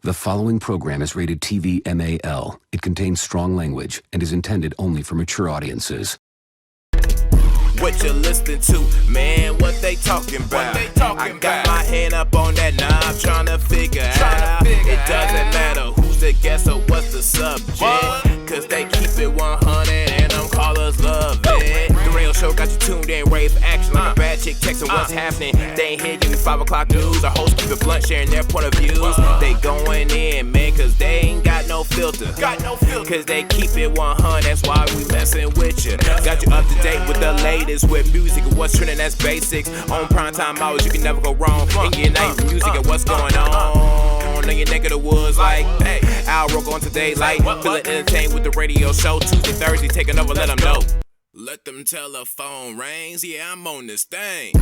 The following program is rated TV MAL. It contains strong language and is intended only for mature audiences. What you listening to, man? What they talking about? I got my hand up on that knob, trying to figure out. It doesn't matter who's the guest or what's the subject, cause they keep it 100 and them callers love it. The radio show got you tuned in, ready for action like a bad chick texting what's happening. They ain't here giving 5 o'clock news. Our hosts keep it blunt, sharing their point of views. They going in, man, cause they ain't got no filter. Cause they keep it 100, that's why we messing with you. Got you up to date with the latest with music and what's trending, that's basics. On primetime hours, you can never go wrong. And get nice music and what's going on in your neck of the woods, like, hey, Al Roco on Today, like, feeling entertained with the radio show. Tuesday, Thursday, taking over, let them know. Let them telephone rings, yeah, I'm on this thing.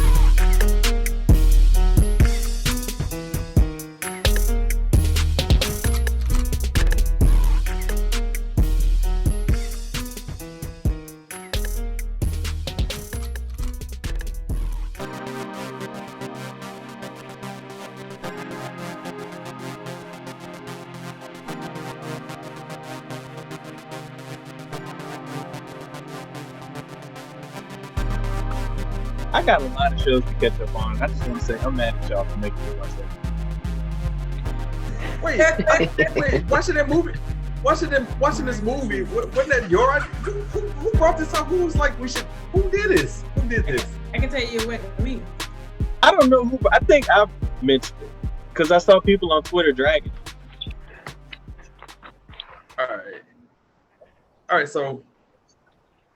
I got a lot of shows to catch up on. I just want to say I'm mad at y'all for making me watch that. Wait, watching that movie? Watching this movie? Wasn't that your idea? Who brought this up? Who was like, we should? Who did this? Who did this? I can tell you it wasn't me. I don't know who, but I think I mentioned it because I saw people on Twitter dragging it. All right. So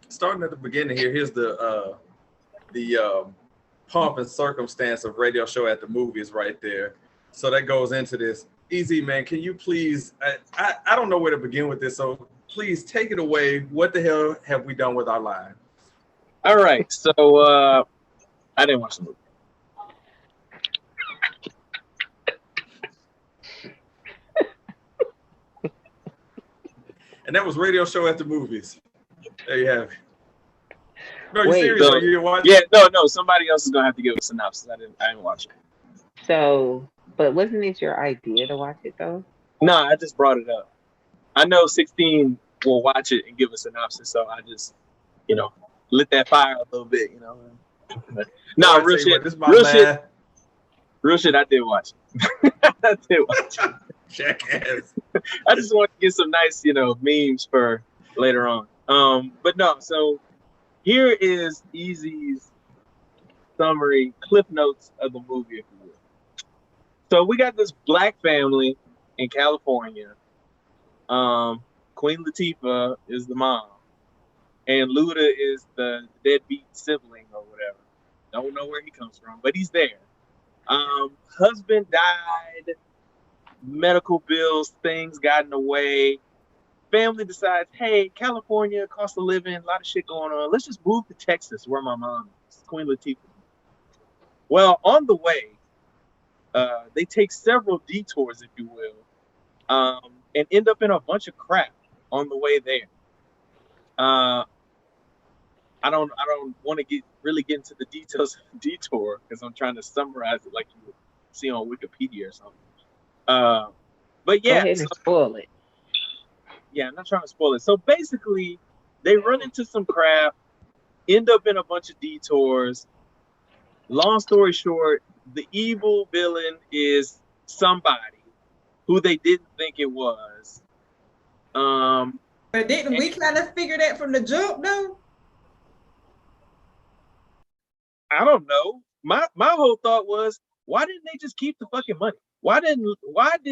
starting at the beginning here, here's the pomp and circumstance of radio show at the movies right there. So that goes into this. Easy, man, can you please, I don't know where to begin with this, so please take it away. What the hell have we done with our lives? All right, so I didn't watch the movie. And that was radio show at the movies. There you have it. No, you Wait, serious? so, You watching? Yeah, no. Somebody else is gonna have to give a synopsis. I didn't watch it. So, but wasn't it your idea to watch it though? No, I just brought it up. I know 16 will watch it and give a synopsis, so I just, lit that fire a little bit, No, real shit. Real shit. I did watch it. I did watch it. Jackass. I just want to get some nice, memes for later on. But no, so. Here is Easy's summary, cliff notes of the movie, if you will. So we got this black family in California. Queen Latifah is the mom, and Luda is the deadbeat sibling or whatever. Don't know where he comes from, but he's there. Husband died, medical bills, things got in the way. Family decides, hey, California, cost of living, a lot of shit going on. Let's just move to Texas, where my mom is, Queen Latifah. Well, on the way, they take several detours, if you will, and end up in a bunch of crap on the way there. I don't want to really get into the details of the detour because I'm trying to summarize it like you would see on Wikipedia or something. But yeah, go ahead and spoil it. Yeah, I'm not trying to spoil it. So basically, they run into some crap, end up in a bunch of detours. Long story short, the evil villain is somebody who they didn't think it was. But didn't we kind of figure that from the jump, though? I don't know. My whole thought was, why didn't they just keep the fucking money? Why did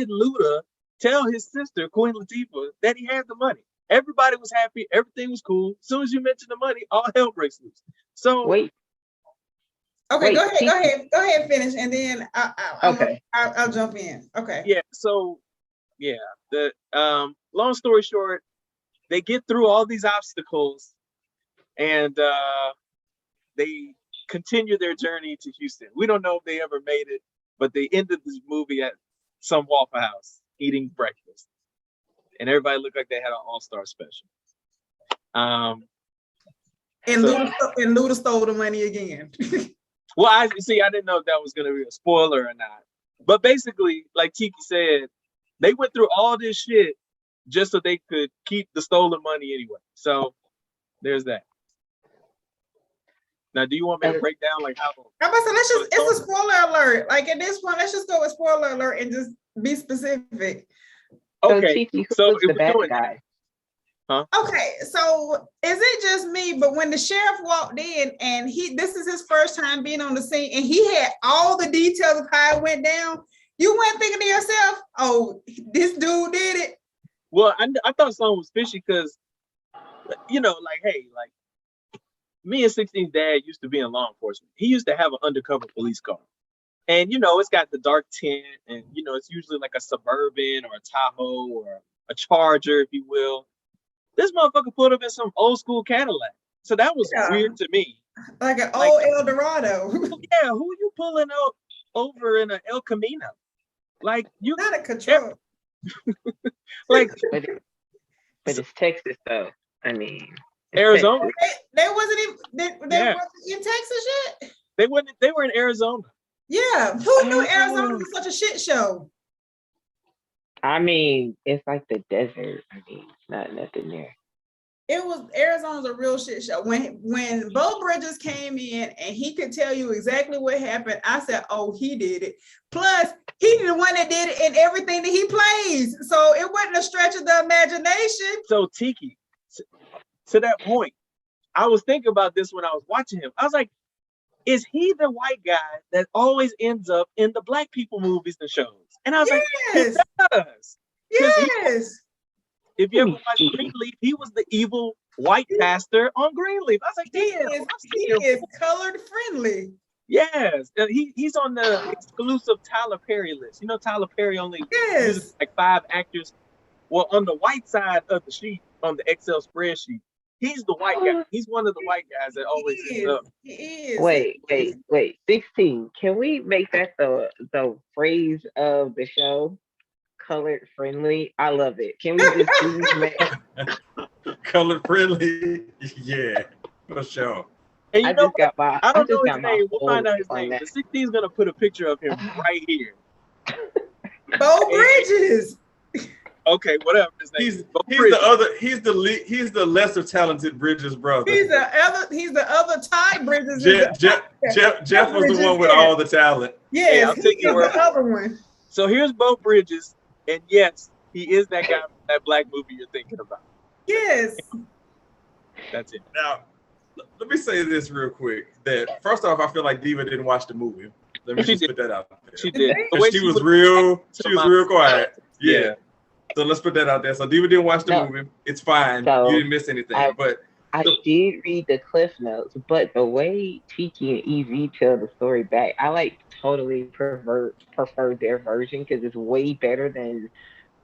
Luda tell his sister, Queen Latifah, that he had the money? Everybody was happy. Everything was cool. As soon as you mention the money, all hell breaks loose. So wait. Okay, go ahead, finish, and then I'll jump in. Okay. Yeah. So yeah, the long story short, they get through all these obstacles, and they continue their journey to Houston. We don't know if they ever made it, but they ended this movie at some Waffle House eating breakfast, and everybody looked like they had an all-star special. And Luda stole the money again. Well, I didn't know if that was going to be a spoiler or not. But basically, like Tiki said, They went through all this shit just so they could keep the stolen money anyway. So there's that. Now, do you want me to break down like how? It's a spoiler alert. Like at this point, let's just go with spoiler alert and just be specific. Okay, so if we're doing that. Huh? Okay, so is it just me? But when the sheriff walked in and this is his first time being on the scene, and he had all the details of how it went down, you weren't thinking to yourself, "Oh, this dude did it." Well, I thought something was fishy because, like, hey, like me and 16's dad used to be in law enforcement. He used to have an undercover police car, and it's got the dark tint, and it's usually like a Suburban or a Tahoe or a Charger, if you will. This motherfucker pulled up in some old school Cadillac. So that was weird to me. Like an old El Dorado. Yeah, who you pulling over in an El Camino? Like you not a control. Like but it's Texas though. I mean Arizona. They wasn't even in Texas yet. They were in Arizona. Yeah. Who knew Arizona was such a shit show? I mean, it's like the desert. I mean, not nothing there. Arizona's a real shit show. When Bo Bridges came in and he could tell you exactly what happened, I said, "Oh, he did it." Plus, he's the one that did it in everything that he plays. So it wasn't a stretch of the imagination. So Tiki, to that point, I was thinking about this when I was watching him. I was like, is he the white guy that always ends up in the black people movies and shows? And I was like, he does. Yes. If you ever watched Greenleaf, he was the evil white pastor on Greenleaf. I was like, damn, he is colored friendly. Yes. He's on the exclusive Tyler Perry list. Tyler Perry only uses like 5 actors. Well, on the white side of the sheet, on the Excel spreadsheet, he's the white guy. He's one of the white guys that always ends up. He is. Wait. 16. Can we make that the phrase of the show? Colored friendly. I love it. Can we just do this, man? Colored friendly. Yeah, for sure. And I don't know his name. We'll find out his name. The 16's gonna put a picture of him right here. Bo Bridges. Okay, whatever his name. He's the lesser talented Bridges brother. He's the other Ty Bridges. Jeff was the one with all the talent. Yeah, I'll take you the other one. So here's Bo Bridges, and yes, he is that guy from that black movie you're thinking about. Yes. That's it. Now, let me say this real quick. That first off, I feel like Diva didn't watch the movie. Let me just put that out there. She did. She was real quiet. Yeah. So let's put that out there. So Diva didn't watch the movie. It's fine. You didn't miss anything. I did read the cliff notes, but the way Tiki and Easy tell the story back, I totally prefer their version because it's way better than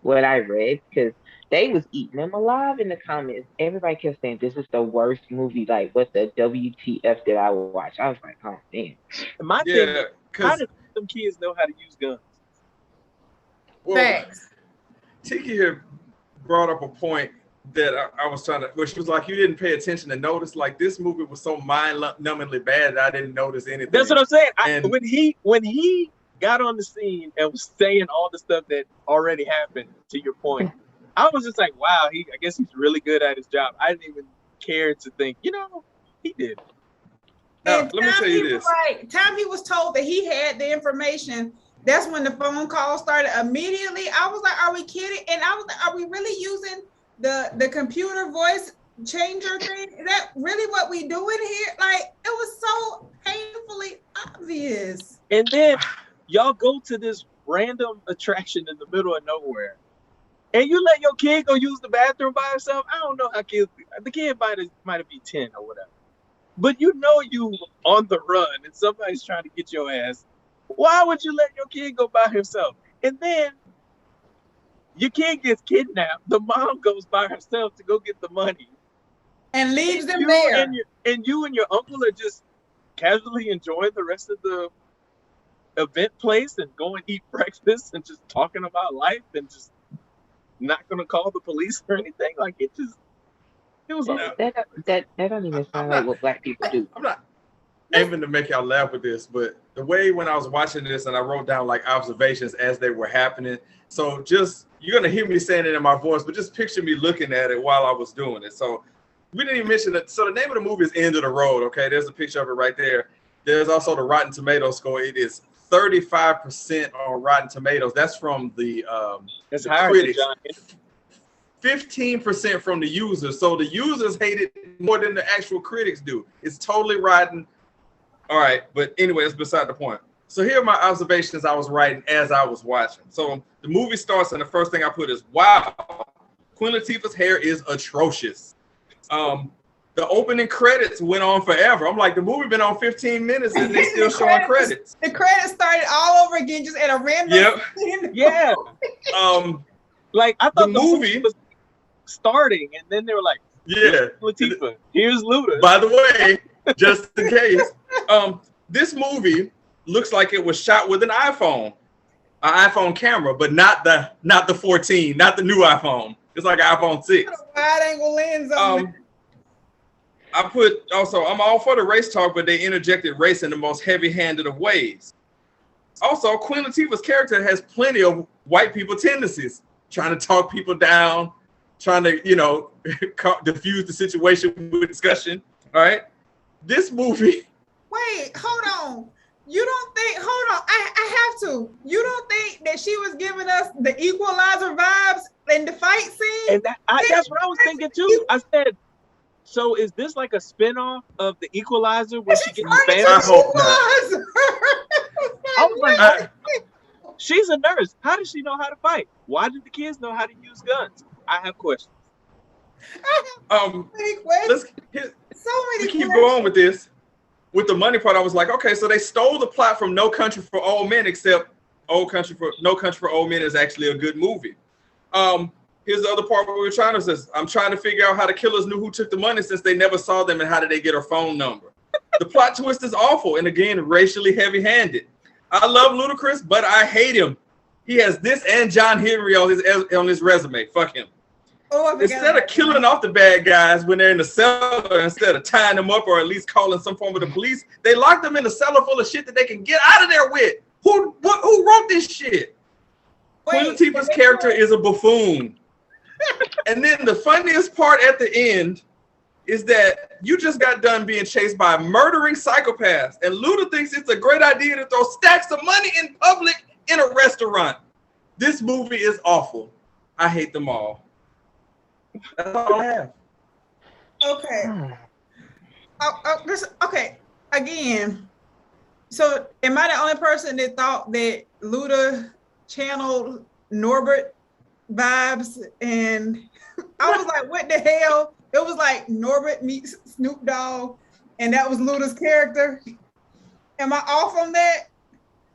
what I read. Because they was eating them alive in the comments. Everybody kept saying this is the worst movie. Like, what the WTF did I watch? I was like, oh damn. My thing, how do some kids know how to use guns? Thanks. Tiki here brought up a point that I was trying to, which was like, you didn't pay attention to notice, like this movie was so mind-numbingly bad that I didn't notice anything. That's what I'm saying. When he got on the scene and was saying all the stuff that already happened, to your point, I was just like, wow, I guess he's really good at his job. I didn't even care to think, he did. Now, let me tell you this. Time he was told that he had the information, that's when the phone call started immediately. I was like, are we kidding? And I was like, are we really using the computer voice changer thing? Is that really what we doing here? Like, it was so painfully obvious. And then y'all go to this random attraction in the middle of nowhere, and you let your kid go use the bathroom by herself. I don't know how kids. The kid might be 10 or whatever, but you on the run and somebody's trying to get your ass. Why would you let your kid go by herself? And then your kid gets kidnapped. The mom goes by herself to go get the money and leaves them there. And you and your uncle are just casually enjoying the rest of the event place and go and eat breakfast and just talking about life and just not going to call the police or anything. Like it was that don't even sound like what black people do. aiming to make y'all laugh with this, but the way when I was watching this and I wrote down like observations as they were happening. So just, you're going to hear me saying it in my voice, but just picture me looking at it while I was doing it. So we didn't even mention that. So the name of the movie is End of the Road. Okay. There's a picture of it right there. There's also the Rotten Tomatoes score. It is 35% on Rotten Tomatoes. That's from the critics. 15% from the users. So the users hate it more than the actual critics do. It's totally rotten. All right, but anyway, it's beside the point. So here are my observations I was writing as I was watching. So the movie starts, and the first thing I put is, wow, Queen Latifah's hair is atrocious. The opening credits went on forever. I'm like, the movie been on 15 minutes and they still showing credits. The credits started all over again, just at a random. Yep. Yeah. Like I thought the movie was starting, and then they were like, "Yeah, Latifah, here's Luda." By the way, just in case, this movie looks like it was shot with an iPhone camera, but not the 14, not the new iPhone. It's like an iPhone 6. Wide angle lens on it. I'm all for the race talk, but they interjected race in the most heavy-handed of ways. Also, Queen Latifah's character has plenty of white people tendencies, trying to talk people down, trying to, diffuse the situation with discussion. All right. This movie. Wait, hold on. You don't think, hold on, I have to. You don't think that she was giving us the Equalizer vibes in the fight scene? And that's what I was thinking too. I said, so is this like a spinoff of the Equalizer where she gets fans? I hope not. I was like, she's a nurse. How does she know how to fight? Why did the kids know how to use guns? I have questions. Let's keep going with this. With the money part, I was like, okay, so they stole the plot from No Country for Old Men, except No Country for Old Men is actually a good movie. Here's the other part where we're trying to say, I'm trying to figure out how the killers knew who took the money since they never saw them, and how did they get her phone number? The plot twist is awful, and again, racially heavy-handed. I love Ludacris, but I hate him. He has this and John Henry on his resume. Fuck him. Instead of killing off the bad guys when they're in the cellar, instead of tying them up or at least calling some form of the police, they lock them in a cellar full of shit that they can get out of there with. Who wrote this shit? Queen Latifah's character is a buffoon. And then the funniest part at the end is that you just got done being chased by murdering psychopaths, and Luda thinks it's a great idea to throw stacks of money in public in a restaurant. This movie is awful. I hate them all. That's all I have. Okay. Okay. Again, so am I the only person that thought that Luda channeled Norbert vibes? And I was like, what the hell? It was like Norbert meets Snoop Dogg, and that was Luda's character. Am I off on that?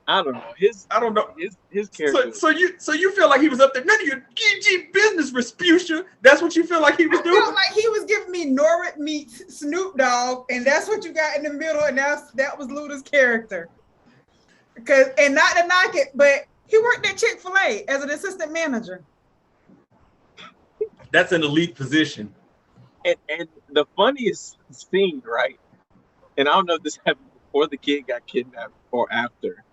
I don't know. His character. So you feel like he was up there? None of your GG business, Respucia. That's what you feel like he was doing? I felt like he was giving me Norbert meets Snoop Dogg, and that's what you got in the middle, and that was Luda's character. And not to knock it, but he worked at Chick-fil-A as an assistant manager. That's an elite position. And the funniest scene, right? And I don't know if this happened before the kid got kidnapped or after.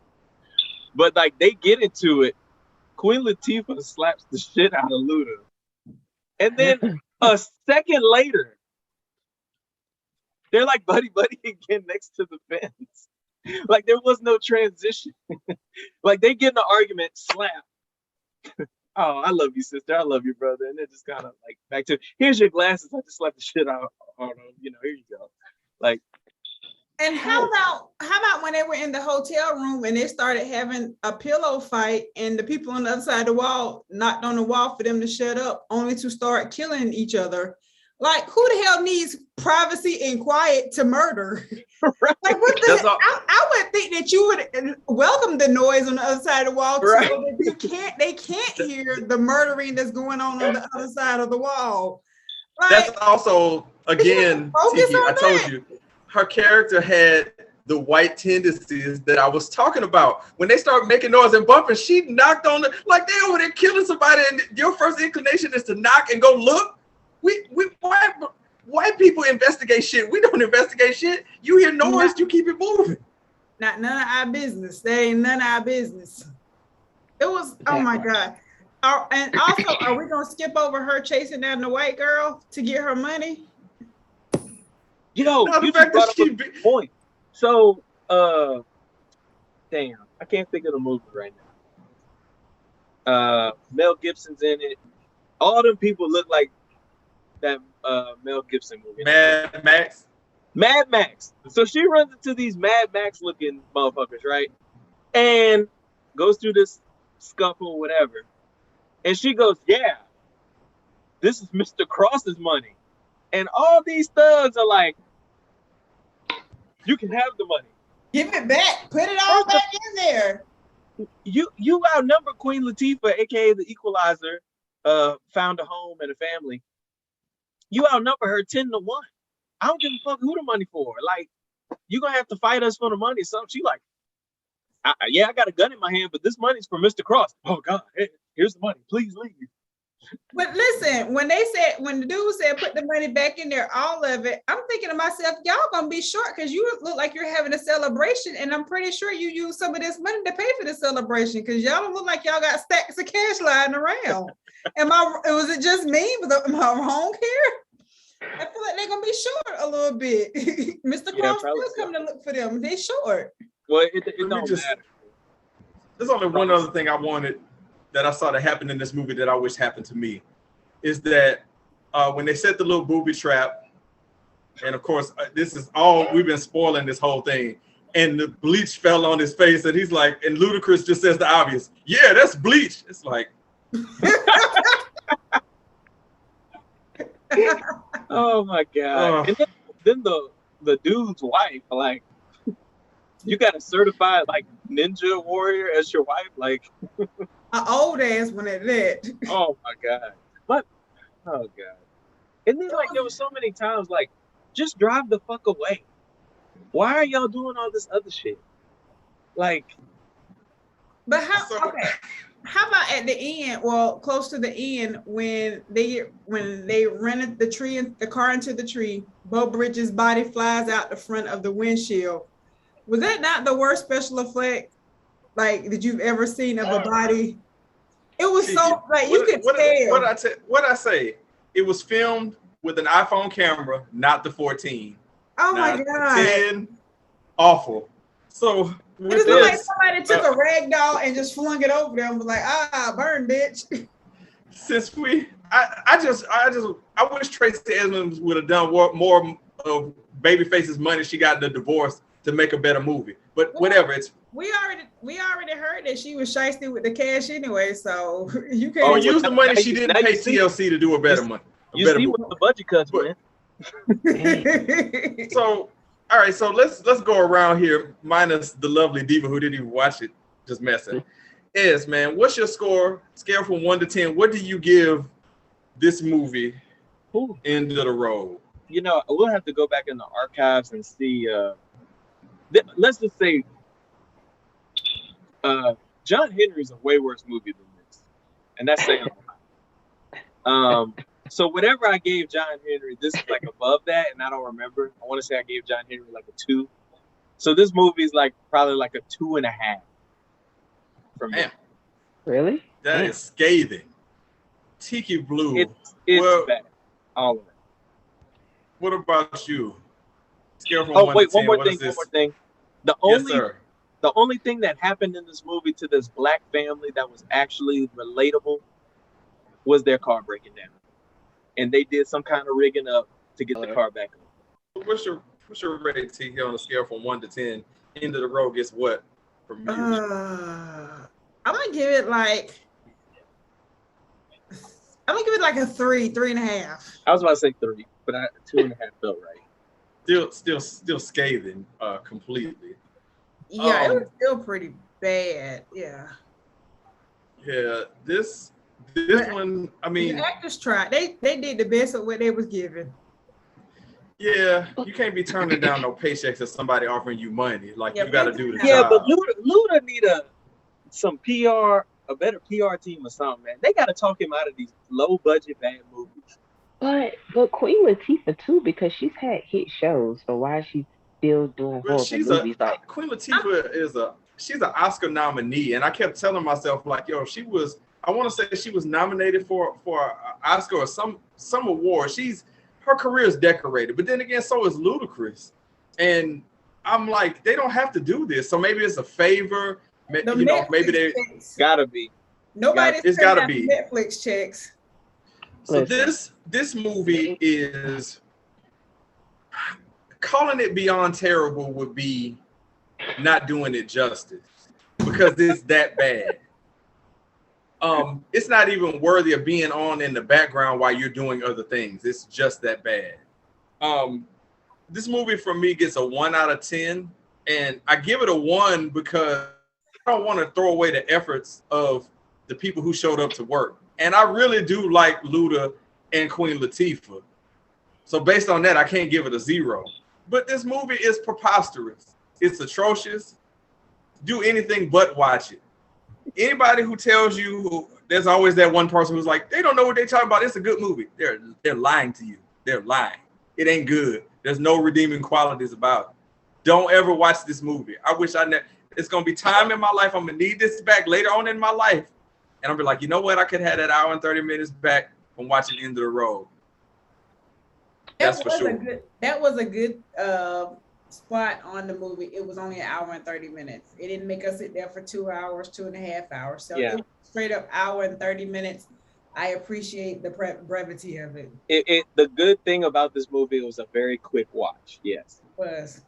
But like they get into it, Queen Latifah slaps the shit out of Luda. And then a second later, they're like buddy again next to the fence. Like there was no transition. Like they get in an argument, slap. Oh, I love you, sister. I love you, brother. And then just kind of like back to, here's your glasses. I just slapped the shit out on them. Here you go. Like. And how about when they were in the hotel room and they started having a pillow fight, and the people on the other side of the wall knocked on the wall for them to shut up, only to start killing each other? Like, who the hell needs privacy and quiet to murder? Right. Like, what the I would think that you would welcome the noise on the other side of the wall, right? So that they can't hear the murdering that's going on the other side of the wall. Like, that's also, again, Tiki, I told you, her character had the white tendencies that I was talking about. When they start making noise and bumping, she knocked on the, like they over there killing somebody, and your first inclination is to knock and go look. White people investigate shit. We don't investigate shit. You hear noise, you keep it moving. Not none of our business. That ain't none of our business. It was, oh my God. And also, are we gonna skip over her chasing down the white girl to get her money? Yo, No, the you fact just that brought up a point. So, damn, I can't think of the movie right now. Mel Gibson's in it. All them people look like that Mel Gibson movie. Mad Max. Mad Max. So she runs into these Mad Max looking motherfuckers, right? And goes through this scuffle, whatever. And she goes, yeah, this is Mr. Cross's money. And all these thugs are like, you can have the money. Give it back. Put it all back in there. You outnumber Queen Latifah, aka the Equalizer, found a home and a family. You outnumber her 10-1. I don't give a fuck who the money for. Like, you're gonna have to fight us for the money. So she like, yeah, I got a gun in my hand, but this money's for Mr. Cross. Oh God, here's the money. Please leave. But listen, when the dude said put the money back in there, all of it, I'm thinking to myself, y'all gonna be short because you look like you're having a celebration, and I'm pretty sure you use some of this money to pay for the celebration because y'all don't look like y'all got stacks of cash lying around. Was it just me? Am I wrong here? I feel like they're gonna be short a little bit. Mr. Cross still coming to look for them. They short. Well, it don't matter. There's only one other thing I wanted that I saw that happened in this movie that I wish happened to me, is that when they set the little booby trap, and of course, this is all, we've been spoiling this whole thing, and the bleach fell on his face, and he's like, and Ludacris just says the obvious, yeah, that's bleach. It's like, oh my God. And then the dude's wife, like, you got a certified like ninja warrior as your wife, like an old ass one at that. Oh my God. But oh God. And then like there was so many times like just drive the fuck away. Why are y'all doing all this other shit? Like, but how about at the end, well, close to the end, when they rented the car into the tree, Bo Bridges' body flies out the front of the windshield. Was that not the worst special effect like that you've ever seen of a body? It was so like you could tell. What I say? It was filmed with an iPhone camera, not the 14. Oh my God! 10, awful. So it just looked like somebody took a rag doll and just flung it over them. Was like, burn, bitch. Since I wish Tracy Edmonds would have done more of Babyface's money she got in the divorce to make a better movie, but whatever. It's we already heard that she was shysty with the cash anyway, so you can't use the money she didn't pay TLC to do a better movie. You see what the budget cuts, man. So all right, so let's go around here, minus the lovely diva who didn't even watch it, just messing. Ez, man, what's your score? Scale from 1 to 10. What do you give this movie? End of the road. You know, we'll have to go back in the archives and see. Let's just say John Henry's a way worse movie than this, and that's saying a lot. So whatever I gave John Henry, this is like above that, and I don't remember. I want to say I gave John Henry like a 2. So this movie is like probably like a 2.5 from me. Really? That is scathing. Tiki Blue. It's bad. All of it. What about you? Scale from 1 to 10. One more thing. The only thing that happened in this movie to this black family that was actually relatable was their car breaking down, and they did some kind of rigging up to get the car back on. What's your rating, Tiki, on a scale from 1 to 10? End of the road gets what from you? I'm gonna give it like a 3.5. I was about to say 3, but 2.5 felt right. Still scathing completely. Yeah, it was still pretty bad. Yeah. Yeah, this one, I mean, the actors tried. They did the best of what they was given. Yeah, you can't be turning down no paychecks if somebody offering you money. Like, you got to do the job. Yeah, but Luda need some PR, a better PR team or something, man. They got to talk him out of these low budget bad movies. But Queen Latifah too, because she's had hit shows. So why is she still doing Well, horrible movies? Like Queen Latifah she's an Oscar nominee, and I kept telling myself like, yo, I want to say she was nominated for an Oscar or some award. Her career is decorated, but then again, so is Ludacris, and I'm like, they don't have to do this. So maybe it's a favor. Maybe they gotta be. It's gotta be Netflix checks. So this movie is, calling it beyond terrible would be not doing it justice, because it's that bad. It's not even worthy of being on in the background while you're doing other things. It's just that bad. This movie for me gets a 1 out of 10, and I give it a 1 because I don't want to throw away the efforts of the people who showed up to work. And I really do like Luda and Queen Latifah. So based on that, I can't give it a 0. But this movie is preposterous. It's atrocious. Do anything but watch it. Anybody who tells you, there's always that one person who's like, they don't know what they're talking about. It's a good movie. They're lying to you. They're lying. It ain't good. There's no redeeming qualities about it. Don't ever watch this movie. I wish it's going to be time in my life. I'm going to need this back later on in my life. And I'll be like, you know what? I could have that hour and 30 minutes back from watching End of the Road. That's for sure. That was a good spot on the movie. It was only an hour and 30 minutes. It didn't make us sit there for 2 hours, 2.5 hours. So it was straight up hour and 30 minutes. I appreciate the brevity of it. The good thing about this movie, it was a very quick watch. Yes. It was.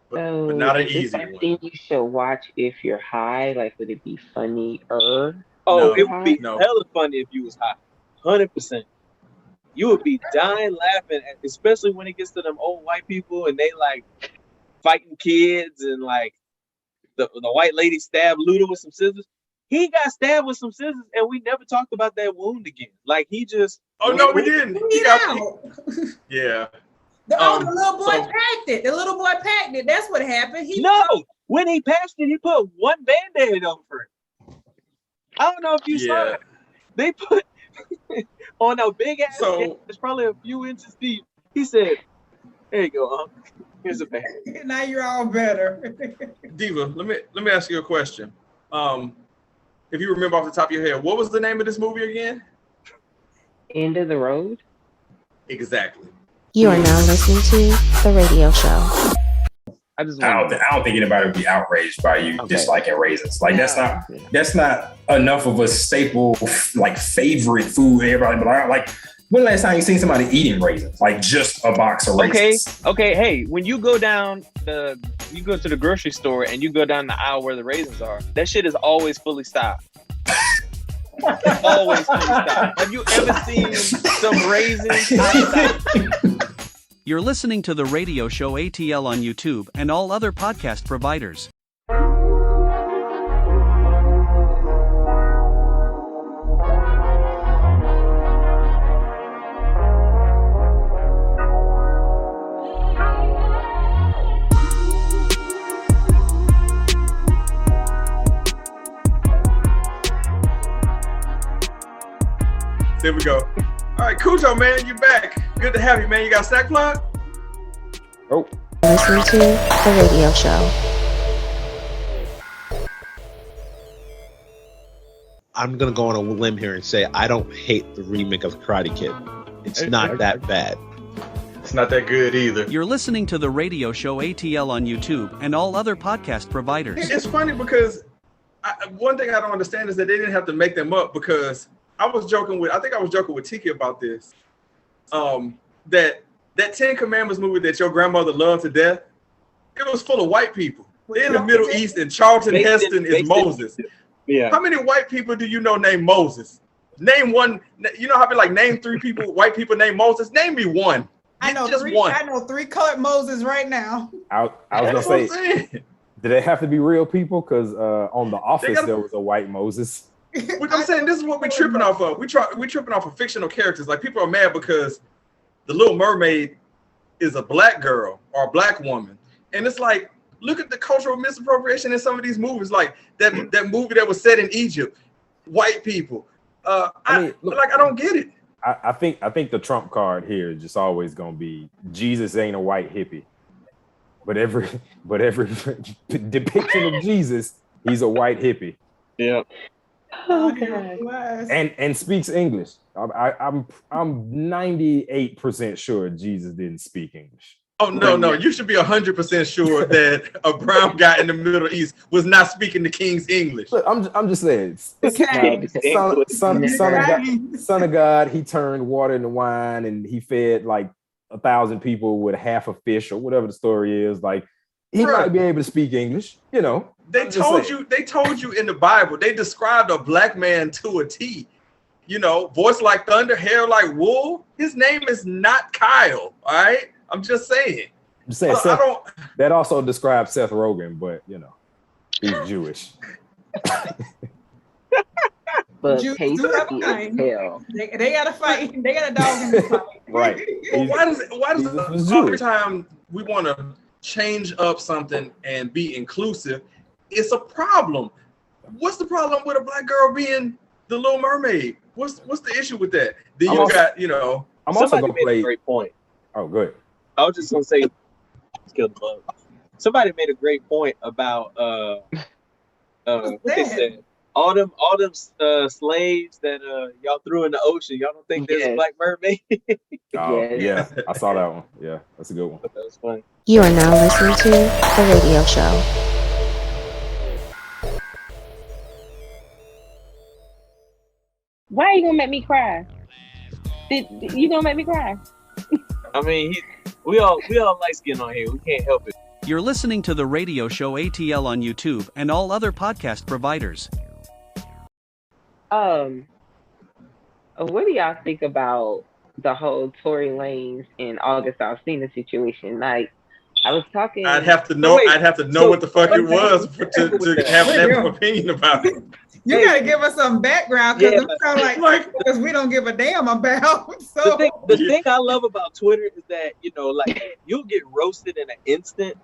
But not an easy one. Something you should watch if you're high. Like, would it be funny? Oh, no, it would be hella funny if you was high. 100%. You would be dying laughing, especially when it gets to them old white people and they like fighting kids, and like the white lady stabbed Luda with some scissors. He got stabbed with some scissors, and we never talked about that wound again. Like he just. Oh no, we didn't. Yeah. The little boy packed it. The little boy packed it. That's what happened. When he passed it, he put one Band-Aid over it. I don't know if you saw it. They put on a big ass. It's probably a few inches deep. He said, "There you go, here's a bag." Now you're all better. Diva, let me ask you a question. If you remember off the top of your head, what was the name of this movie again? End of the Road. Exactly. You are now listening to The Radio Show. I don't think anybody would be outraged by you disliking raisins. Like that's not enough of a staple like favorite food. Everybody, but like, when the last time you seen somebody eating raisins? Like just a box of raisins. Okay. Hey, when you go to the grocery store and you go down the aisle where the raisins are, that shit is always fully stocked. Always fully stocked. Have you ever seen some raisins? You're listening to The Radio Show ATL on YouTube and all other podcast providers. There we go. All right, Cujo, man, you back. Good to have you, man. You got a snack plug? Oh. Listening to The Radio Show. I'm going to go on a limb here and say I don't hate the remake of Karate Kid. It's not that bad. It's not that good either. You're listening to The Radio Show ATL on YouTube and all other podcast providers. It's funny because one thing I don't understand is that they didn't have to make them up, because I was joking with Tiki about this. That 10 Commandments movie that your grandmother loved to death, it was full of white people. They're in the Middle East, and Charlton Heston is Moses. Yeah. How many white people do you know named Moses? Name one. You know how I name 3 people, white people named Moses? Name me one. I know just 3. one. I know 3 colored Moses right now. I was going to say, did it have to be real people? Because on The Office, there was a white Moses. But I'm saying this is what we're tripping off of. We're tripping off of fictional characters. Like, people are mad because the Little Mermaid is a black girl or a black woman. And it's like, look at the cultural misappropriation in some of these movies. Like that movie that was set in Egypt, white people. I don't get it. I think the trump card here is just always gonna be Jesus ain't a white hippie, but every depiction of Jesus, he's a white hippie. Yeah. Oh, God. And speaks English. I'm 98% sure Jesus didn't speak English. Oh no! You should be 100% sure that a brown guy in the Middle East was not speaking the king's English. Look, I'm just saying. Son of God. He turned water into wine, and he fed like 1,000 people with half a fish or whatever the story is. Like he might be able to speak English. You know. They told you in the Bible. They described a black man to a T. You know, voice like thunder, hair like wool. His name is not Kyle. All right. I'm just saying. That also describes Seth Rogen, but you know, he's Jewish. But Jews tasty do have a as kind. hell. They got to fight. They got a dog in the fight. Right. Well, why does every time we want to change up something and be inclusive, it's a problem? What's the problem with a black girl being the Little Mermaid? What's the issue with that? Then I'm also gonna play a great point. Oh, good. I was just gonna say, kill the bug. Somebody made a great point about what they said. All them slaves that y'all threw in the ocean. Y'all don't think there's a black mermaid? Yeah, I saw that one. Yeah, that's a good one. That was funny. You are now listening to The Radio Show. Why are you gonna make me cry? You gonna make me cry? I mean, we all light skin on here. We can't help it. You're listening to The Radio Show ATL on YouTube and all other podcast providers. What do y'all think about the whole Tory Lanez and August Alsina situation? Like, I was talking. I'd have to know what the fuck it was to have an opinion about it. You gotta give us some background because it sounds like because we don't give a damn about. So the thing I love about Twitter is that like you'll get roasted in an instant,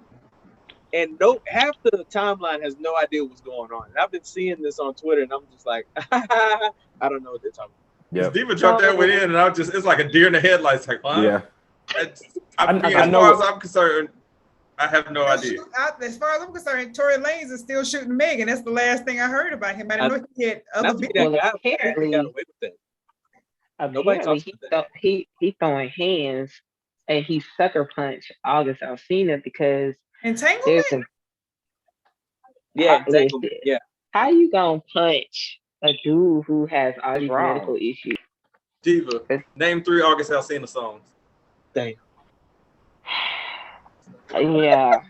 and half the timeline has no idea what's going on. And I've been seeing this on Twitter, and I'm just like, I don't know what they're talking about. Yeah, Diva jumped that one in, and it's like a deer in the headlights. Like, huh? Yeah. As far as I'm concerned, I have no idea. As far as I'm concerned, Tory Lanez is still shooting Megan. That's the last thing I heard about him. I didn't know he had other people. Apparently, he throwing hands and he sucker punched August Alsina because entanglement. Entanglement. Yeah. How you gonna punch a dude who has all these medical issues? Diva, name 3 August Alsina songs. Damn. Yeah.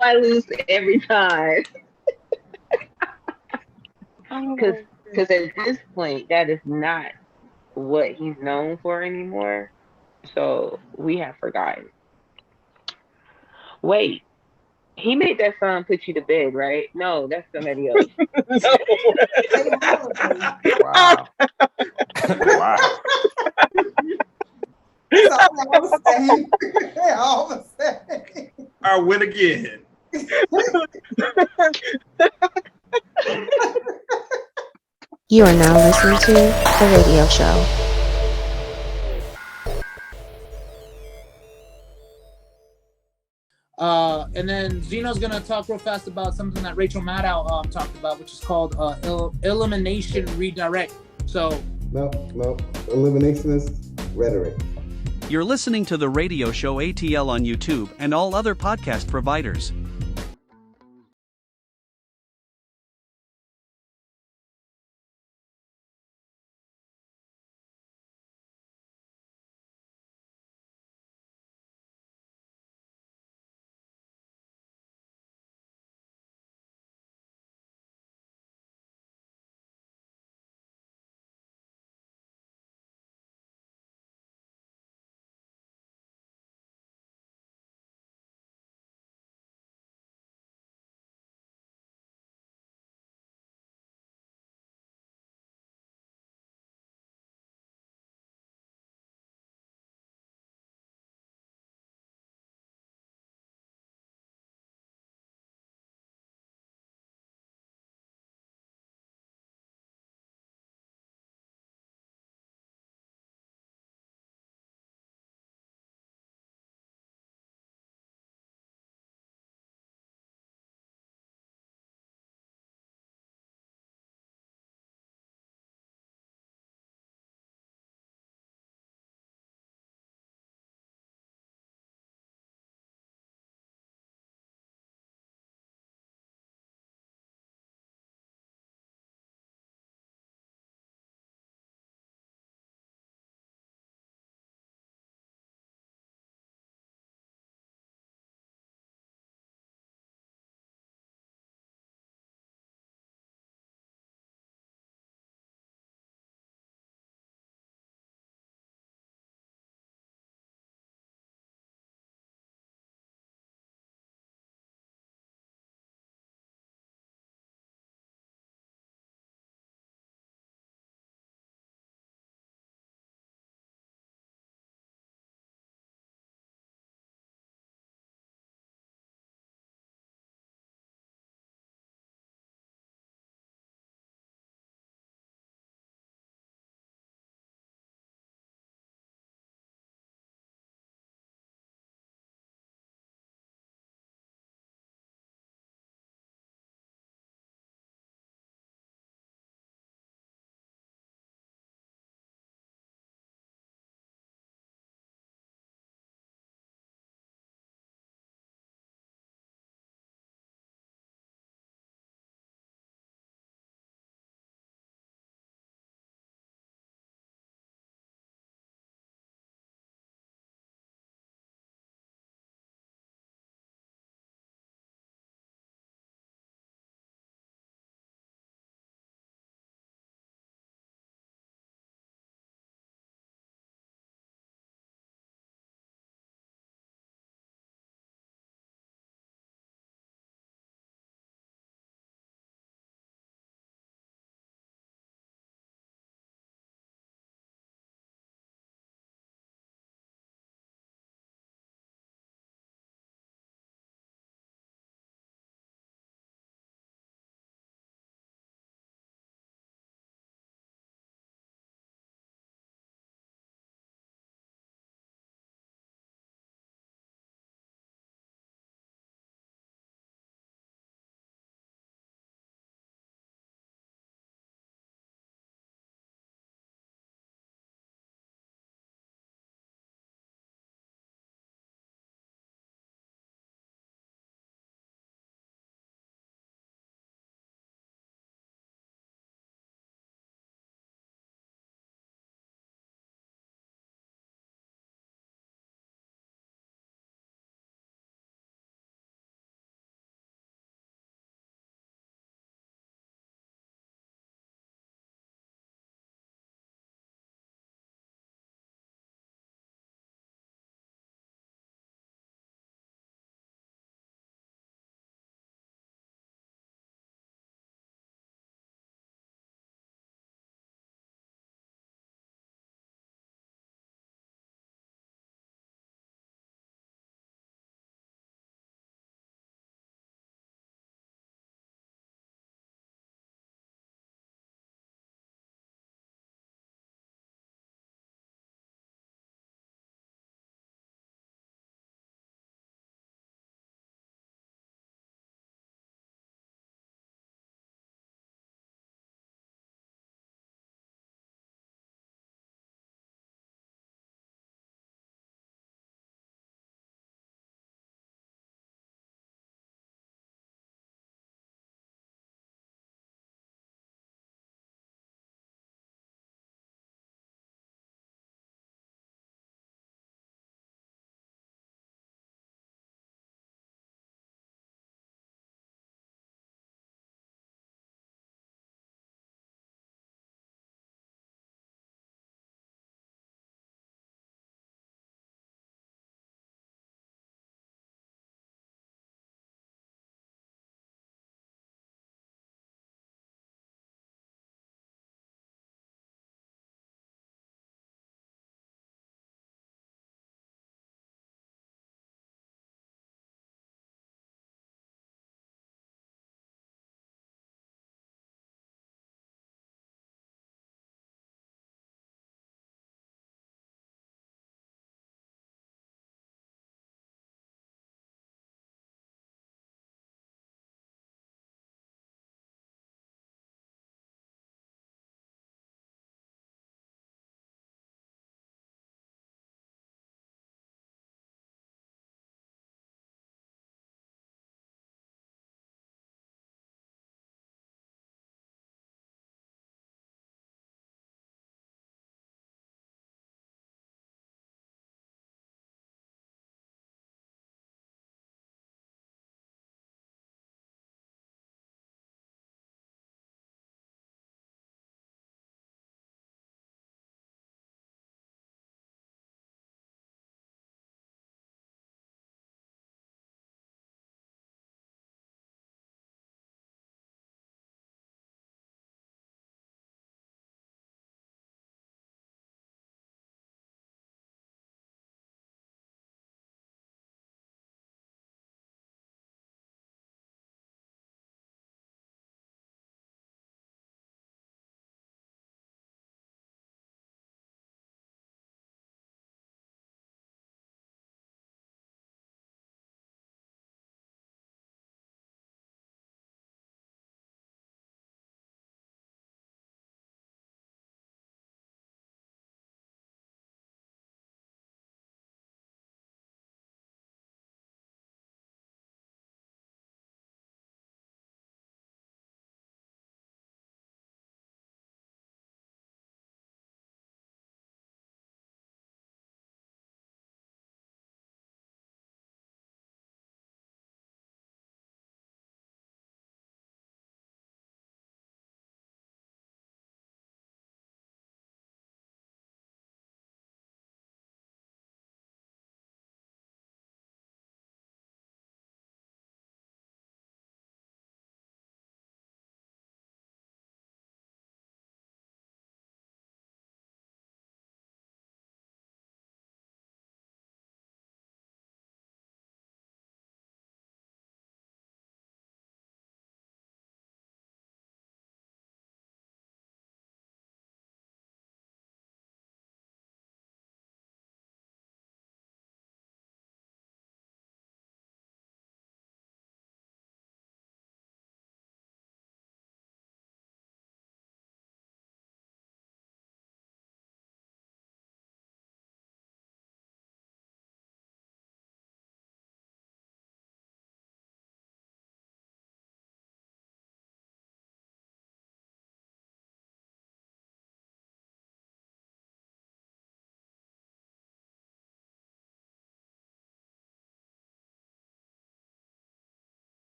I lose every time. Because at this point, that is not what he's known for anymore. So we have forgotten. Wait, he made that song "Put You to Bed," right? No, that's somebody else. Wow. Wow. I win again. You are now listening to The Radio Show. And then Zeno's gonna talk real fast about something that Rachel Maddow talked about, which is called elimination redirect. So no, eliminationist rhetoric. You're listening to The Radio Show ATL on YouTube and all other podcast providers.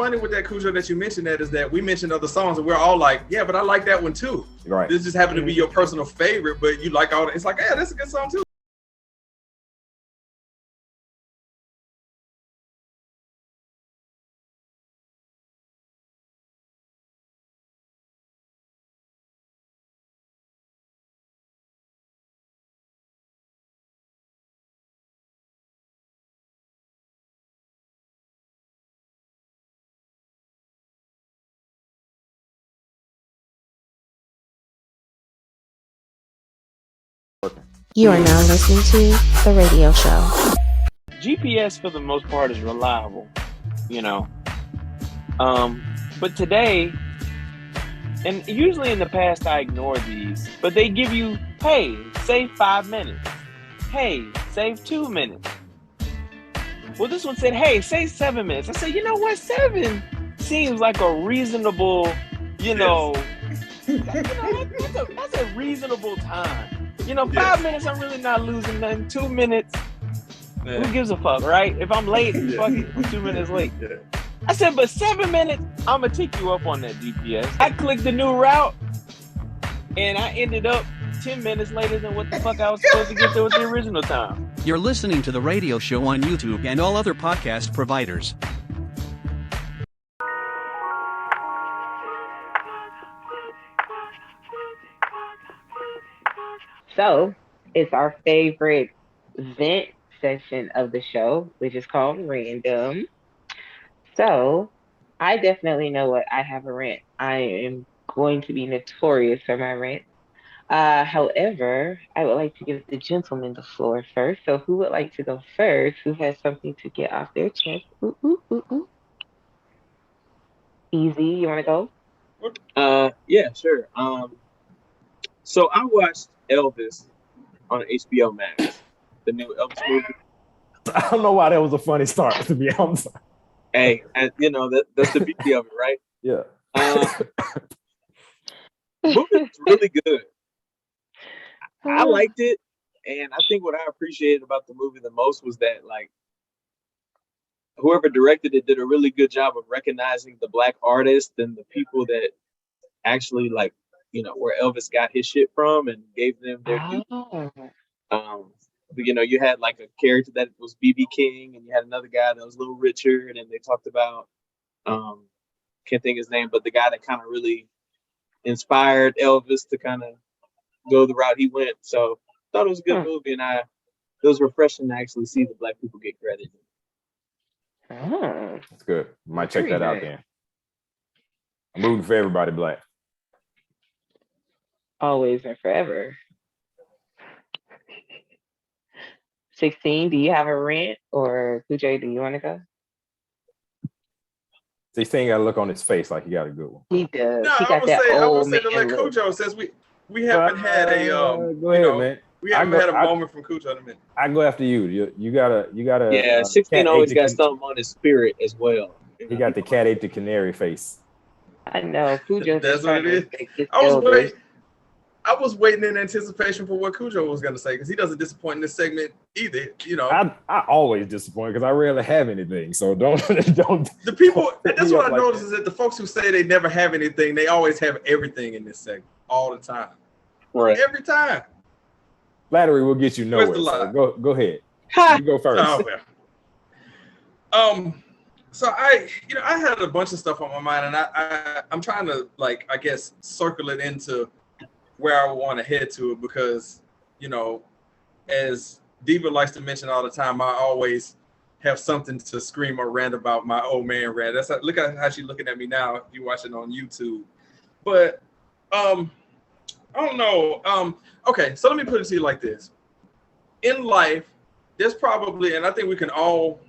funny with that, Cujo, that you mentioned that is that we mentioned other songs and we're all like, yeah, but I like that one too. Right. This just happened to be your personal favorite, but you like all. It's like, yeah, that's a good song too. You are now listening to The Radio Show. GPS for the most part is reliable, you know. But today, and usually in the past I ignore these, but they give you, hey, save 5 minutes. Hey, save 2 minutes. Well, this one said, hey, save 7 minutes. I said, you know what? 7 seems like a reasonable, that's a reasonable time. 5 minutes, I'm really not losing nothing. 2 minutes, who gives a fuck, right? If I'm late, fuck it, I'm 2 minutes late. I said, but 7 minutes, I'm gonna take you up on that GPS. I clicked the new route, and I ended up 10 minutes later than what the fuck I was supposed to get there with the original time. You're listening to The Radio Show on YouTube and all other podcast providers. So it's our favorite vent section of the show, which is called Random. So I definitely know what I have a rant. I am going to be notorious for my rant. However, I would like to give the gentleman the floor first. So who would like to go first? Who has something to get off their chest? Ooh, ooh, ooh, ooh. Easy, you want to go? Yeah, sure. So I watched Elvis on HBO Max, the new Elvis movie. I don't know why that was a funny start, to be honest. Hey, that's the beauty of it, right? Yeah. The movie was really good. I liked it, and I think what I appreciated about the movie the most was that, like, whoever directed it did a really good job of recognizing the Black artists and the people that actually, like, where Elvis got his shit from and gave them their due. You had like a character that was B.B. King, and you had another guy that was Little Richard, and they talked about can't think his name, but the guy that kind of really inspired Elvis to kind of go the route he went. So I thought it was a good movie, and it was refreshing to actually see the Black people get credit. That's good. Might check that out then. I'm rooting for everybody Black. Always and forever. 16, do you have a rant, or Cujo, do you want to go? 16 got to look on his face like he got a good one. He does. No, he got I would say to let Cujo, since we haven't had a go ahead, man. We haven't had a moment from Cujo in a minute. I go after you. You gotta. Yeah, 16 always got something on his spirit as well. He got the cat ate the canary face. I know. Cujo. That's what it is. I was waiting in anticipation for what Cujo was going to say, because he doesn't disappoint in this segment either. I always disappoint because I rarely have anything. So don't. The people. That's what I noticed is that the folks who say they never have anything, they always have everything in this segment all the time. Right. Every time. Flattery will get you nowhere. So go ahead. You go first. So I had a bunch of stuff on my mind, and I'm trying to, like, I guess, circle it into where I want to head to it, because, as Diva likes to mention all the time, I always have something to scream or rant about. My old man rant. Look at how she's looking at me now if you watch it on YouTube. But I don't know. Okay, so let me put it to you like this. In life, there's probably, and I think we can all,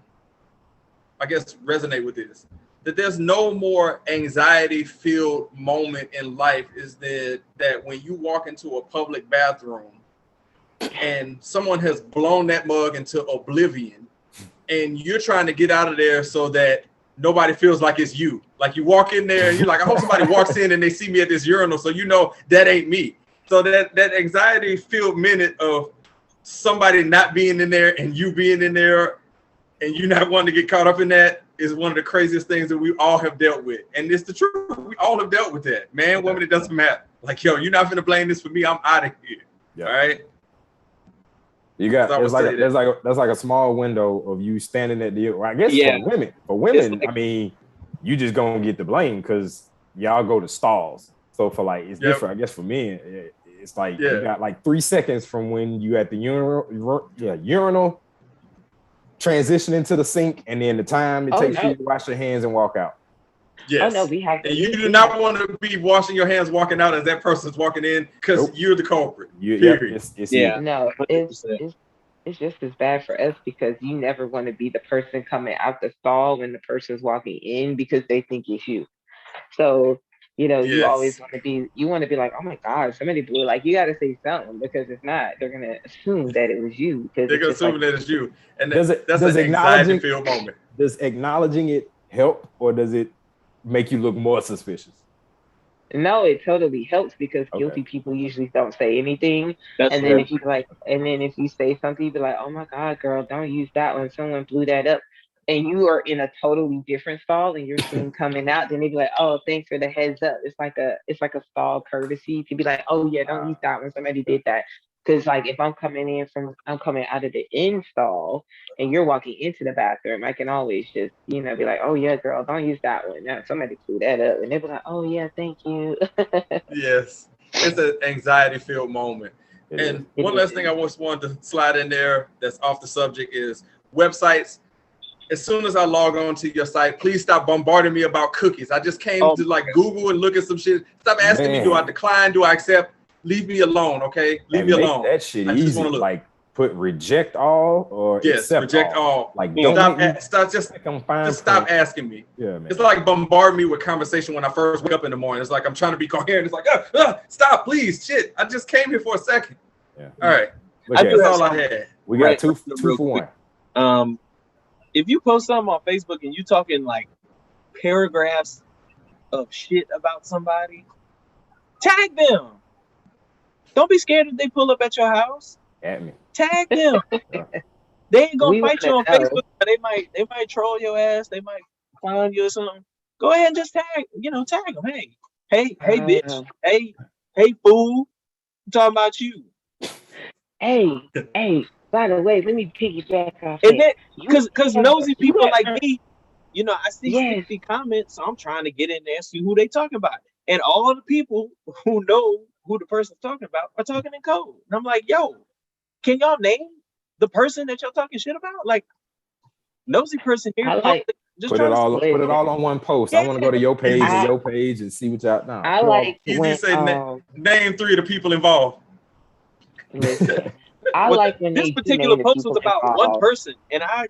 I guess, resonate with this, that there's no more anxiety-filled moment in life is that when you walk into a public bathroom and someone has blown that mug into oblivion and you're trying to get out of there so that nobody feels like it's you. Like, you walk in there and you're like, I hope somebody walks in and they see me at this urinal so that ain't me. So that anxiety-filled minute of somebody not being in there and you being in there and you not wanting to get caught up in that, is one of the craziest things that we all have dealt with. And it's the truth. We all have dealt with that. Man, woman, it doesn't matter. Like, yo, you're not going to blame this for me. I'm out of here. Yeah. All right? You got there's like a small window of you standing at the. Well, I guess for women, like, I mean, you just gonna get the blame because y'all go to stalls. So for like it's different. I guess for men, it's like you got like 3 seconds from when you at the urinal, transition into the sink, and then the time it takes you to wash your hands and walk out. Yes. Oh no, we have. And you do not want to be washing your hands walking out as that person's walking in because you're the culprit. Period. No, it's just as bad for us because you never want to be the person coming out the stall when the person's walking in because they think it's you. So you always want to be like, oh my God, somebody blew. Like, you got to say something because if not, they're gonna assume that it was you. Because they're gonna assume that it's you, and that's an anxiety-filled moment. Does acknowledging it help, or does it make you look more suspicious? No, it totally helps because guilty people usually don't say anything. Then if you say something, you be like, oh my God, girl, don't use that one. Someone blew that up. And you are in a totally different stall and you're seeing coming out, then they be like, oh, thanks for the heads up. It's like a stall courtesy to be like, oh yeah, don't use that one. Somebody did that. Because like if I'm coming out of the in stall and you're walking into the bathroom, I can always just, be like, oh yeah, girl, don't use that one. Now somebody blew that up. And they be like, oh yeah, thank you. Yes. It's an anxiety-filled moment. And one last thing I just wanted to slide in there that's off the subject is websites. As soon as I log on to your site, please stop bombarding me about cookies. I just came to like Google and look at some shit. Stop asking me, do I decline? Do I accept? Leave me alone, okay? Leave me alone. That shit easy. Like put reject all or accept reject all. Like stop asking me. Yeah, man. It's like bombard me with conversation when I first wake up in the morning. It's like I'm trying to be coherent. It's like stop, please, shit. I just came here for a second. Yeah. All right. That's all I had. We got two for one. If you post something on Facebook and you talking like paragraphs of shit about somebody, tag them. Don't be scared if they pull up at your house. At me. Tag them. They ain't gonna fight you on Facebook. They might troll your ass. They might clown you or something. Go ahead and just tag them. Hey, bitch. Hey, fool. I'm talking about you. Hey. By the way, let me piggyback off and that. Because nosy people like me, I see 60 comments, so I'm trying to get in there and see who they talking about. And all the people who know who the person's talking about are talking in code. And I'm like, yo, can y'all name the person that y'all talking shit about? Like, nosy person here. Just put it all on one post. I want to go to your page and your page and see what y'all know. I like easy say name 3 of the people involved. Listen. Like when this particular post was about one person, and I,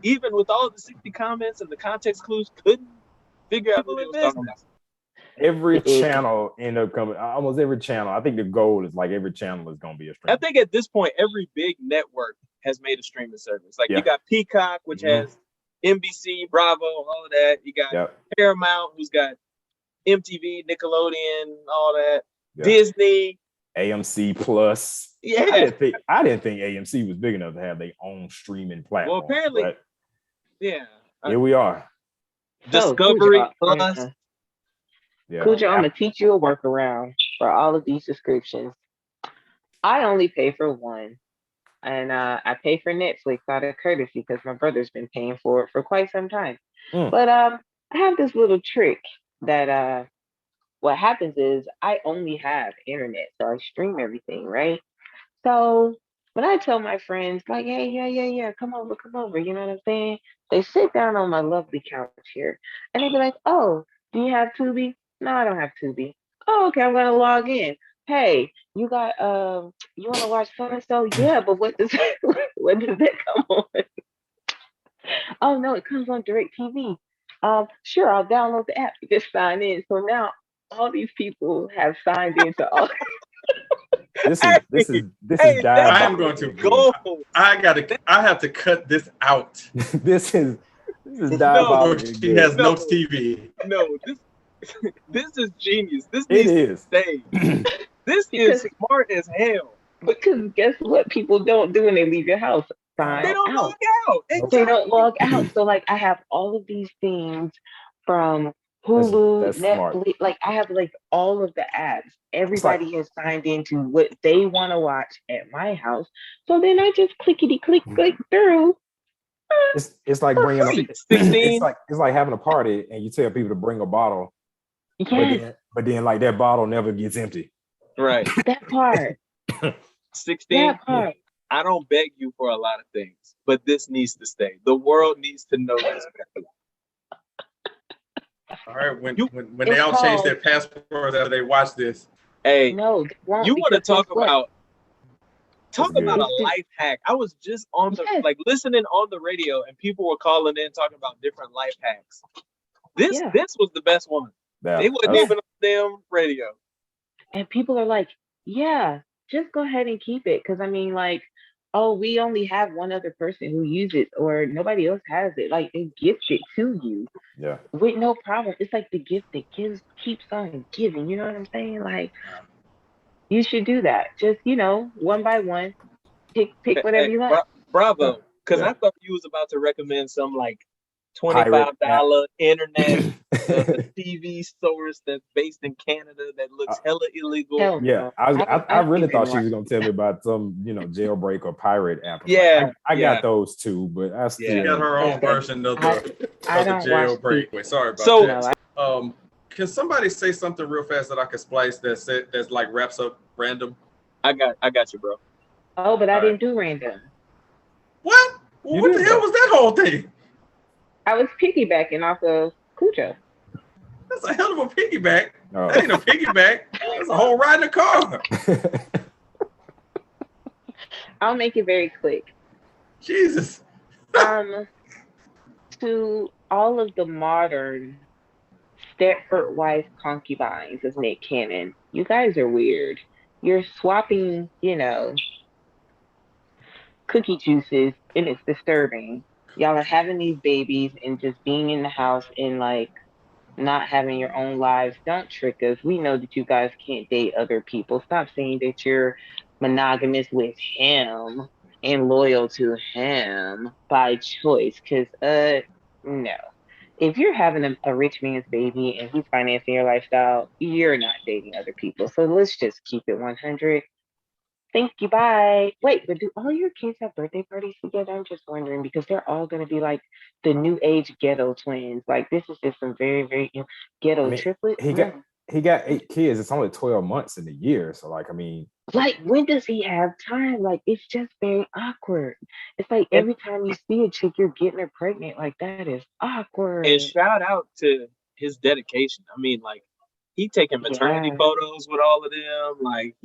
even with all the 60 comments and the context clues, couldn't figure out who they was talking about. Every channel end up coming. Almost every channel. I think the goal is like every channel is going to be a stream. I think at this point, every big network has made a streaming service. Like you got Peacock, which has NBC, Bravo, all of that. You got Paramount, who's got MTV, Nickelodeon, all that. Disney. AMC Plus. Yeah, I didn't think AMC was big enough to have their own streaming platform. Well, apparently, here we are. Discovery Plus. Cujo, I'm gonna teach you a workaround for all of these subscriptions. I only pay for one, and I pay for Netflix out of courtesy because my brother's been paying for it for quite some time. But I have this little trick that what happens is I only have internet, so I stream everything, right? So when I tell my friends, like, hey, yeah, come over, you know what I'm saying? They sit down on my lovely couch here, and they be like, oh, do you have Tubi? No, I don't have Tubi. Oh, okay, I'm gonna log in. Hey, you got you want to watch so-and-so? Yeah, but what does that come on? Oh no, it comes on DirecTV. Sure, I'll download the app to just sign in. So now all these people have signed into all. This is diabolical. I'm going to go. I have to cut this out. This is diabolical. She has no TV. No, this is genius. This needs to stay. This is smart as hell. Because guess what people don't do when they leave your house? sign They don't out. log out. Exactly. They don't log out. So like I have all of these things from Hulu, that's Netflix. smart. Like I have like all of the apps. Everybody like, has signed into what they want to watch at my house. So then I just click through. It's like bringing a, 16. it's like having a party and you tell people to bring a bottle. Yes. But then like that bottle never gets empty. Right. That part. 16. That part. I don't beg you for a lot of things, but this needs to stay. The world needs to know this. All right, when they all change their passwords after they watch this. Hey, no, you want to talk about a good. life hack? I was just on the listening on the radio, and people were calling in talking about different life hacks. This was the best one. They wasn't even on the damn radio. And people are like, yeah, just go ahead and keep it. Because I mean, like, oh, we only have one other person who uses it, or nobody else has it. Like, they gift it to you. Yeah. With no problem. It's like the gift that keeps on giving. You know what I'm saying? Like, you should do that. Just, one by one, pick whatever you like. Bravo. Because I thought you was about to recommend some like $25 internet TV source that's based in Canada that looks hella illegal. Yeah, I really thought she was gonna tell me about some jailbreak or pirate app. Yeah, I got those too, but I still She got her own version of the jailbreak. Wait, sorry about that. Can somebody say something real fast that I can splice that's like wraps up random? I got you, bro. Oh, but I didn't do random. What? Well, what the hell was that whole thing? I was piggybacking off of Cujo. That's a hell of a piggyback. Oh. That ain't a piggyback. That's a whole ride in the car. I'll make it very quick. Jesus. To all of the modern Stepford wife concubines of Nick Cannon, you guys are weird. You're swapping, cookie juices, and it's disturbing. Y'all are having these babies and just being in the house and like not having your own lives. Don't trick us. We know that you guys can't date other people. Stop saying that you're monogamous with him and loyal to him by choice. Because, no. If you're having a rich man's baby and he's financing your lifestyle, you're not dating other people. So let's just keep it 100. Thank you, bye. Wait, but do all your kids have birthday parties together? I'm just wondering because they're all going to be like the new age ghetto twins. Like this is just some very, very ghetto triplets. He got 8 kids. It's only 12 months in a year. So like when does he have time? Like it's just very awkward. It's like every time you see a chick, you're getting her pregnant. Like that is awkward. And shout out to his dedication. I mean, like he taking maternity photos with all of them. Like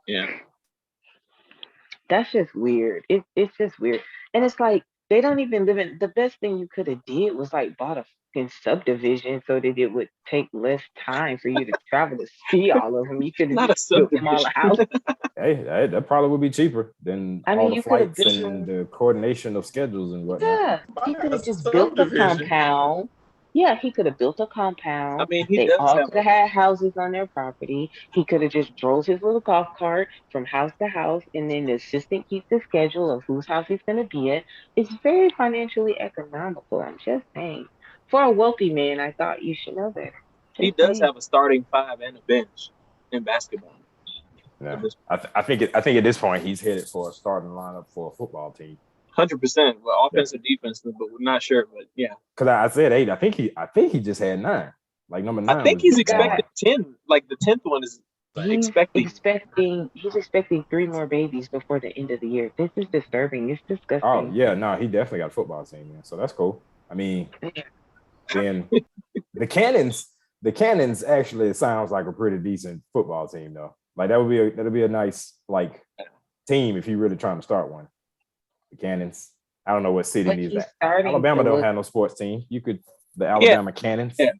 Yeah. That's just weird. It's just weird. And it's like they don't even live in the best thing you could have did was like bought a fucking subdivision so that it would take less time for you to travel to see all of them. You could have just built them all out. Hey, that probably would be cheaper than all the flights and the coordination of schedules and whatnot. Yeah, he could have just built a compound. Yeah, he could have built a compound. I mean, they all could have had houses on their property. He could have just drove his little golf cart from house to house, and then the assistant keeps the schedule of whose house he's going to be at. It's very financially economical. I'm just saying. For a wealthy man, I thought you should know better. He does have a starting 5 and a bench in basketball. Yeah. I think at this point he's headed for a starting lineup for a football team. 100%. Well, offense and defense, but we're not sure. But yeah, because I said 8. I think he just had 9. Like number 9. I think he's expecting 10. Like the 10th one is expecting. He's expecting 3 more babies before the end of the year. This is disturbing. It's disgusting. Oh yeah, no, he definitely got a football team, man. So that's cool. I mean, then the Cannons actually sounds like a pretty decent football team, though. Like that'll be a nice like team if you're really trying to start one. The Cannons. I don't know what city needs that. Alabama don't have no sports team. The Alabama Cannons. Yeah.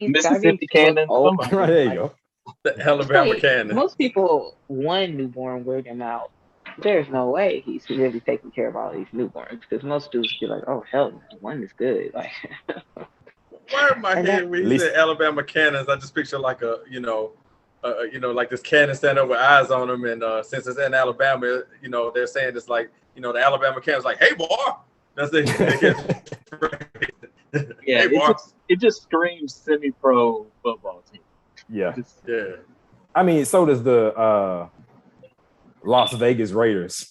Mississippi Cannons. Right, there you go. The Alabama Cannons. Most people, one newborn wear them out. There's no way he's really taking care of all these newborns because most dudes be like, oh hell, one is good. Like why in my head when you said Alabama Cannons, I just picture like a you know, like this cannon stand up with eyes on them, and since it's in Alabama, you know, they're saying it's like, you know, the Alabama cannon's like, "Hey, boy," that's the yeah. Hey, it just screams semi-pro football team. Yeah, yeah. I mean, so does the Las Vegas Raiders.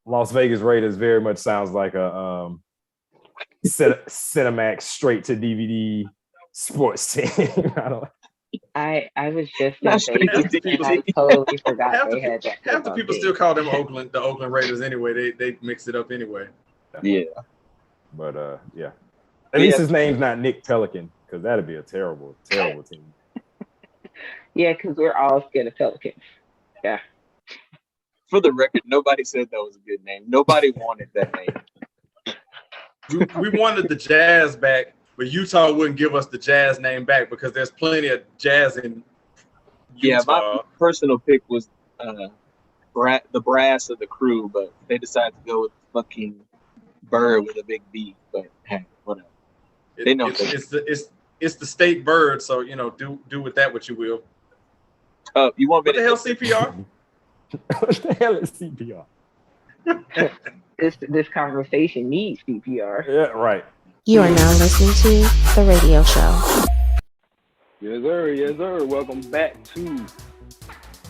Las Vegas Raiders very much sounds like a Cinemax straight to DVD sports team. I was just in Vegas and I totally forgot they had that. Half the people still call them the Oakland Raiders anyway. They mix it up anyway. Yeah. But yeah. At least his name's not Nick Pelican, because that'd be a terrible, terrible team. Yeah, because we're all scared of Pelicans. Yeah. For the record, nobody said that was a good name. Nobody wanted that name. We wanted the Jazz back, but Utah wouldn't give us the Jazz name back because there's plenty of Jazz in Utah. Yeah, my personal pick was the brass of the crew, but they decided to go with fucking bird with a big B. But hey, whatever. They know it's the state bird, so you know, do with that what you will. You want me what the hell CPR? What the hell is CPR? This conversation needs CPR. Yeah, right. You are now listening to The Radio Show. Yes, sir. Yes, sir. Welcome back to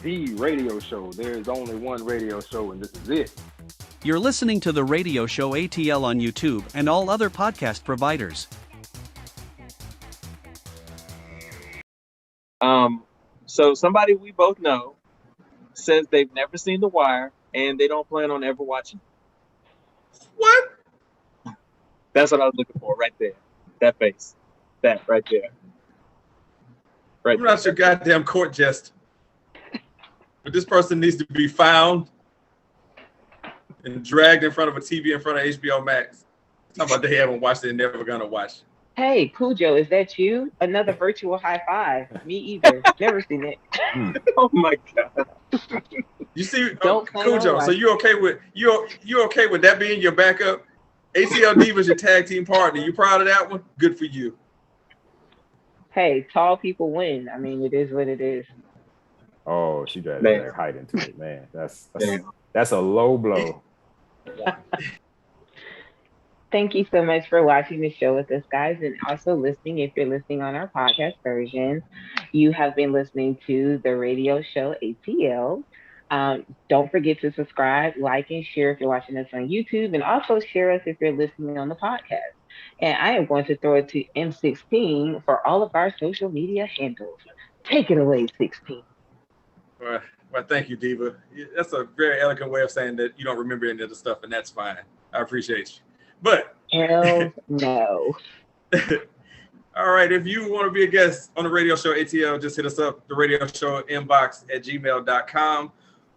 The Radio Show. There is only one radio show, and this is it. You're listening to The Radio Show ATL on YouTube and all other podcast providers. So somebody we both know says they've never seen The Wire and they don't plan on ever watching it. What? That's what I was looking for right there. That face. That right there. Right. I'm not your goddamn court jest. But this person needs to be found and dragged in front of a TV in front of HBO Max. How about they haven't watched it and never gonna watch it? Hey, Cujo, is that you? Another virtual high five. Me either. Never seen it. Oh my god. You see, Cujo. So you okay with you okay with that being your backup? ATL Divas your tag team partner. You proud of that one? Good for you. Hey, tall people win. I mean, it is what it is. Oh, she got that height into it, man. That's a low blow. Thank you so much for watching the show with us, guys, and also listening. If you're listening on our podcast version, you have been listening to The Radio Show ATL. Don't forget to subscribe, like, and share if you're watching us on YouTube, and also share us if you're listening on the podcast. And I am going to throw it to M16 for all of our social media handles. Take it away, 16. Well, thank you, Diva. That's a very elegant way of saying that you don't remember any of the stuff, and that's fine. I appreciate you. But hell no. All right, if you want to be a guest on the Radio Show ATL, just hit us up, the Radio Show inbox at gmail.com,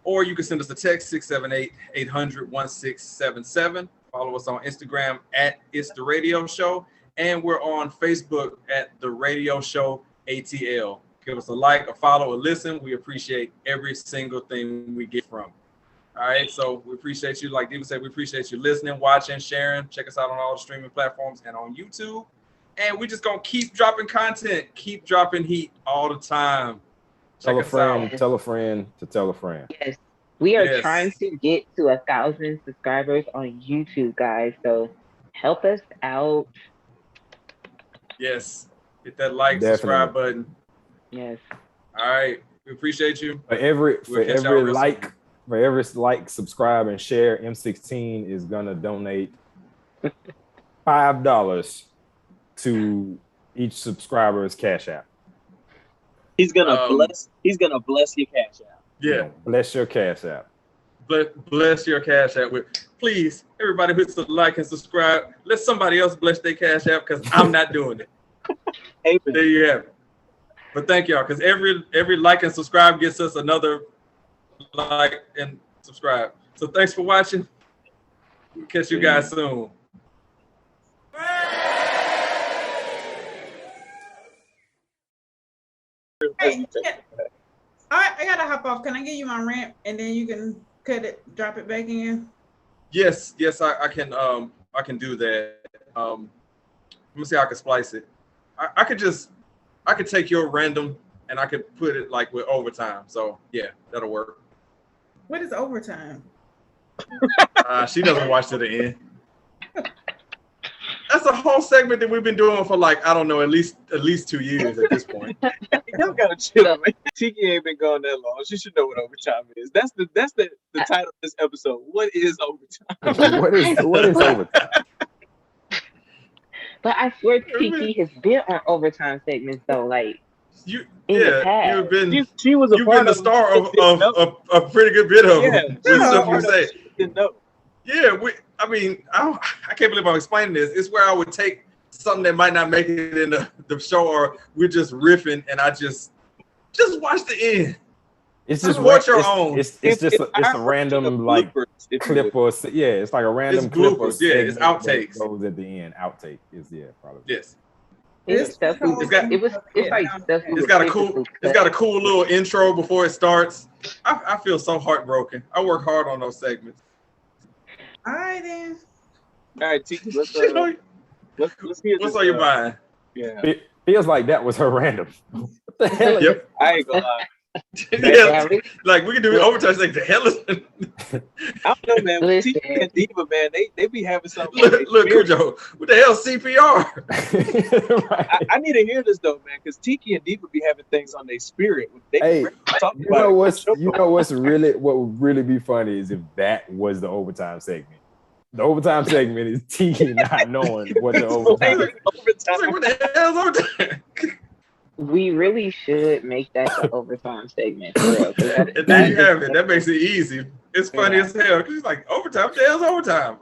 or you can send us a text 678-800-1677. Follow us on Instagram at It's The Radio Show, and we're on Facebook at The Radio Show ATL. Give us a like, a follow, a listen. We appreciate every single thing we get from. All right, so we appreciate you. Like Diva said, we appreciate you listening, watching, sharing. Check us out on all the streaming platforms and on YouTube. And we're just going to keep dropping content, keep dropping heat all the time. Tell a friend, tell a friend to tell a friend. Yes, we are trying to get to 1,000 subscribers on YouTube, guys. So help us out. Yes, hit that like, subscribe button. Yes. All right, we appreciate you. For every like, subscribe, and share, M16 is gonna donate $5 to each subscriber's Cash App. He's gonna bless your Cash App. Yeah, bless your Cash App. Bless your Cash App with, please, everybody hit the like and subscribe. Let somebody else bless their Cash App because I'm not doing it. There you have it. But thank y'all, because every like and subscribe gets us another like and subscribe. So thanks for watching. We'll catch you guys soon. Hey, all right, I gotta hop off. Can I give you my rant and then you can cut it, drop it back in? Yes, I can do that. Let me see how I can splice it. I I could take your random and I could put it like with overtime. So yeah, that'll work. What is overtime? She doesn't watch to the end. That's a whole segment that we've been doing for like, I don't know, at least 2 years at this point. Y'all gotta chill, man. Tiki ain't been gone that long. She should know what overtime is. That's the title of this episode. What is overtime? what is overtime? But I swear Tiki has been on overtime segments though, like you've been she was you've been the star of a pretty good bit of stuff you say. Didn't know. Yeah, I can't believe I'm explaining this. It's where I would take something that might not make it in the show, or we're just riffing, and I just watch the end. It's just watch your own. It's a random like clip or it's like a random clip or it's outtakes. Goes at the end. Outtake is probably. Yes. It's got a cool little intro before it starts. I feel so heartbroken. I work hard on those segments. All right then. All right, Tiki, let's hear what's on your mind? Yeah. It feels like that was her random. What the hell? Yep. I ain't gonna lie. Yeah, like we can do overtime. Like the hell is. I don't know, man. With Tiki and Diva, man, they be having something. Look, Cujo, what the hell CPR? Right. I need to hear this though, man, because Tiki and Diva be having things on their spirit. What would really be funny is if that was the overtime segment. The overtime segment is Tiki not knowing what the overtime is. Like, what the hell is overtime? We really should make that the overtime segment. For real, and there you have it. That makes it easy. It's funny as hell. Cause it's like overtime. What the hell's overtime?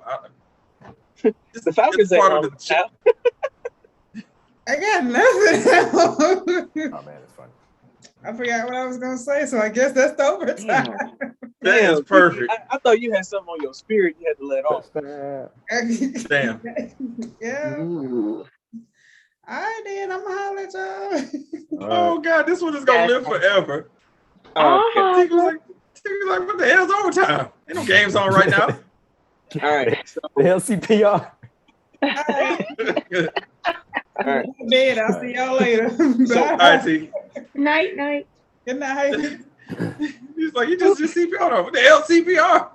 The Falcons part of the show. I got nothing. Oh man, it's funny. I forgot what I was gonna say, so I guess that's the overtime. That is perfect. I thought you had something on your spirit you had to let off. Damn. Yeah. Ooh. All right, then I'm gonna holler at y'all. Oh God, this one is gonna live forever. Okay. Tiki was like, what the hell's overtime? Ain't no games on right now. All right. So, The LCPR. all right. I'm dead. I'll see y'all later. So, all right, Tiki. Night. Good night. He's like, you just CPR. What the hell CPR?